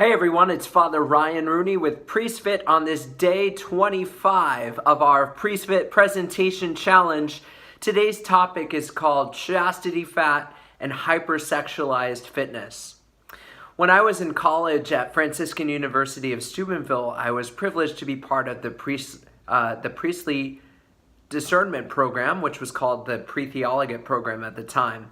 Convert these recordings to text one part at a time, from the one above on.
Hey everyone, it's Father Ryan Rooney with Priestfit on this day 25 of our Priestfit presentation challenge. Today's topic is called Chastity Fat and Hypersexualized Fitness. When I was in college at Franciscan University of Steubenville, I was privileged to be part of the priestly discernment program, which was called the pre-theologate program at the time.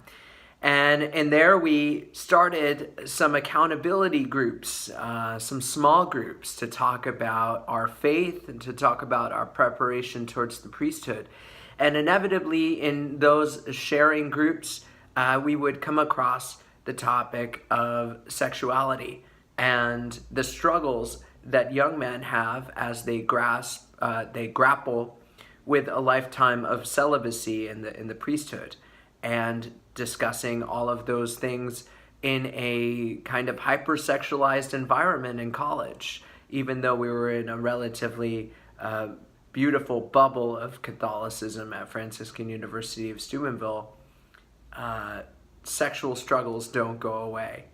And in there we started some accountability groups, some small groups to talk about our faith and to talk about our preparation towards the priesthood. And inevitably in those sharing groups, we would come across the topic of sexuality and the struggles that young men have as they grapple with a lifetime of celibacy in the priesthood, and discussing all of those things in a kind of hypersexualized environment in college. Even though we were in a relatively beautiful bubble of Catholicism at Franciscan University of Steubenville, sexual struggles don't go away.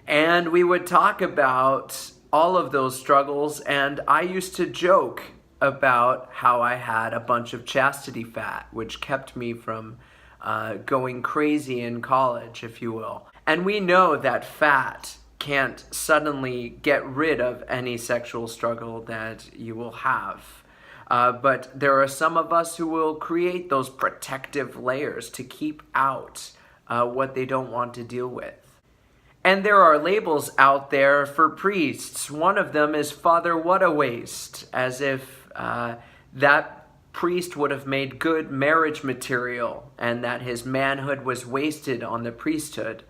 And we would talk about all of those struggles, and I used to joke about how I had a bunch of chastity fat, which kept me from going crazy in college, if you will. And we know that fat can't suddenly get rid of any sexual struggle that you will have. But there are some of us who will create those protective layers to keep out what they don't want to deal with. And there are labels out there for priests. One of them is Father What-a-Waste, as if that priest would have made good marriage material and that his manhood was wasted on the priesthood.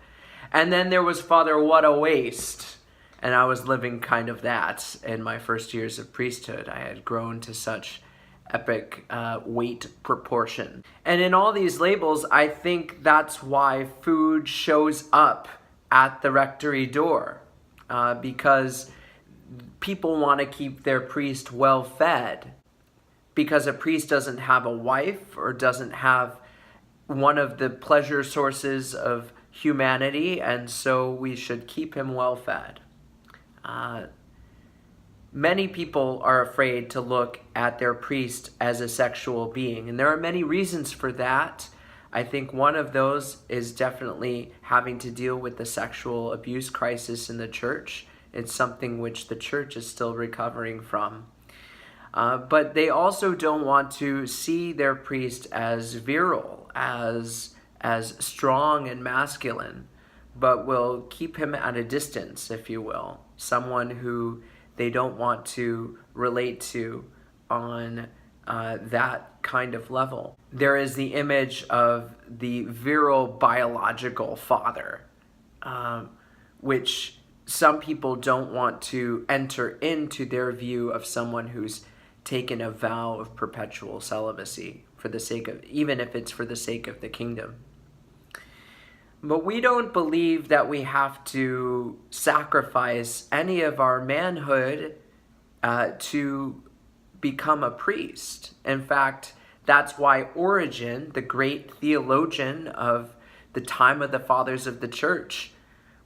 And then there was Father What-a-Waste, and I was living kind of that in my first years of priesthood. I had grown to such epic weight proportion. And in all these labels, I think that's why food shows up at the rectory door, because people want to keep their priest well fed. Because a priest doesn't have a wife or doesn't have one of the pleasure sources of humanity, and so we should keep him well fed. Many people are afraid to look at their priest as a sexual being, and there are many reasons for that. I think one of those is definitely having to deal with the sexual abuse crisis in the church. It's something which the church is still recovering from. But they also don't want to see their priest as virile, as strong and masculine, but will keep him at a distance, if you will. Someone who they don't want to relate to on that kind of level. There is the image of the virile biological father, which some people don't want to enter into their view of someone who's taken a vow of perpetual celibacy, for the sake of, even if it's for the sake of the kingdom. But we don't believe that we have to sacrifice any of our manhood to become a priest. In fact, that's why Origen, the great theologian of the time of the fathers of the church,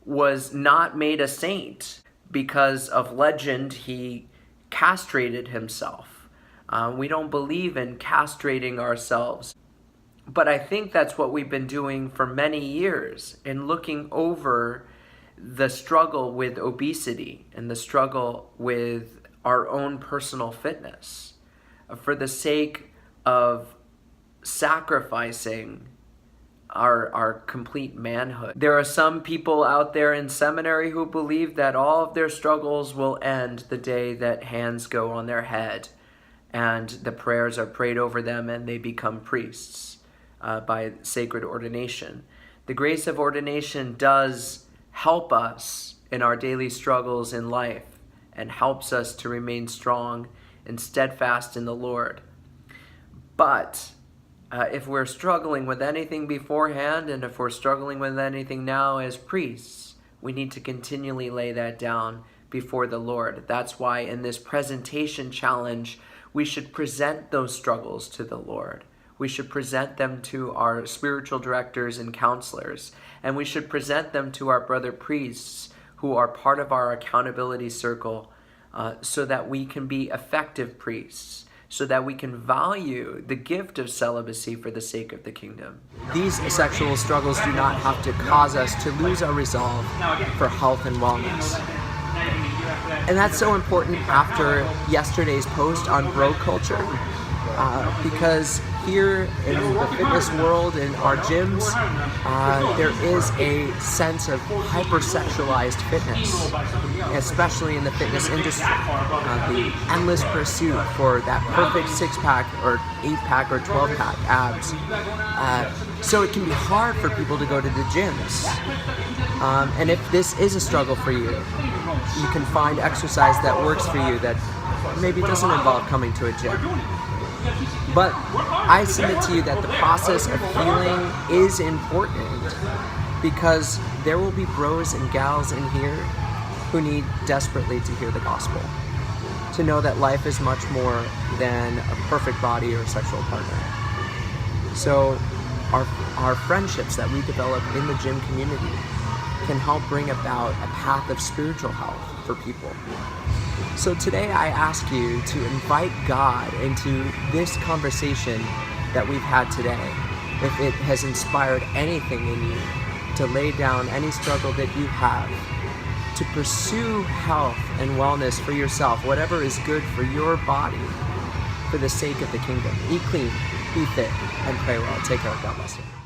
was not made a saint. Because of legend, he castrated himself. We don't believe in castrating ourselves. But I think that's what we've been doing for many years, in looking over the struggle with obesity and the struggle with our own personal fitness, for the sake of sacrificing our complete manhood. There are some people out there in seminary who believe that all of their struggles will end the day that hands go on their head and the prayers are prayed over them and they become priests by sacred ordination. The grace of ordination does help us in our daily struggles in life and helps us to remain strong and steadfast in the Lord. But if we're struggling with anything beforehand, and if we're struggling with anything now as priests, we need to continually lay that down before the Lord. That's why in this presentation challenge, we should present those struggles to the Lord. We should present them to our spiritual directors and counselors, and we should present them to our brother priests who are part of our accountability circle so that we can be effective priests, so that we can value the gift of celibacy for the sake of the kingdom. These sexual struggles do not have to cause us to lose our resolve for health and wellness. And that's so important after yesterday's post on bro culture, because here in the fitness world, in our gyms, there is a sense of hypersexualized fitness, especially in the fitness industry. The endless pursuit for that perfect 6-pack or 8-pack or 12-pack abs. So it can be hard for people to go to the gyms. And if this is a struggle for you, you can find exercise that works for you that maybe doesn't involve coming to a gym. But I submit to you that the process of healing is important, because there will be bros and gals in here who need desperately to hear the gospel, to know that life is much more than a perfect body or sexual partner. So our friendships that we develop in the gym community can help bring about a path of spiritual health for people. So today I ask you to invite God into this conversation that we've had today. If it has inspired anything in you, to lay down any struggle that you have, to pursue health and wellness for yourself, whatever is good for your body, for the sake of the kingdom. Eat clean, be fit, and pray well. Take care. God bless you.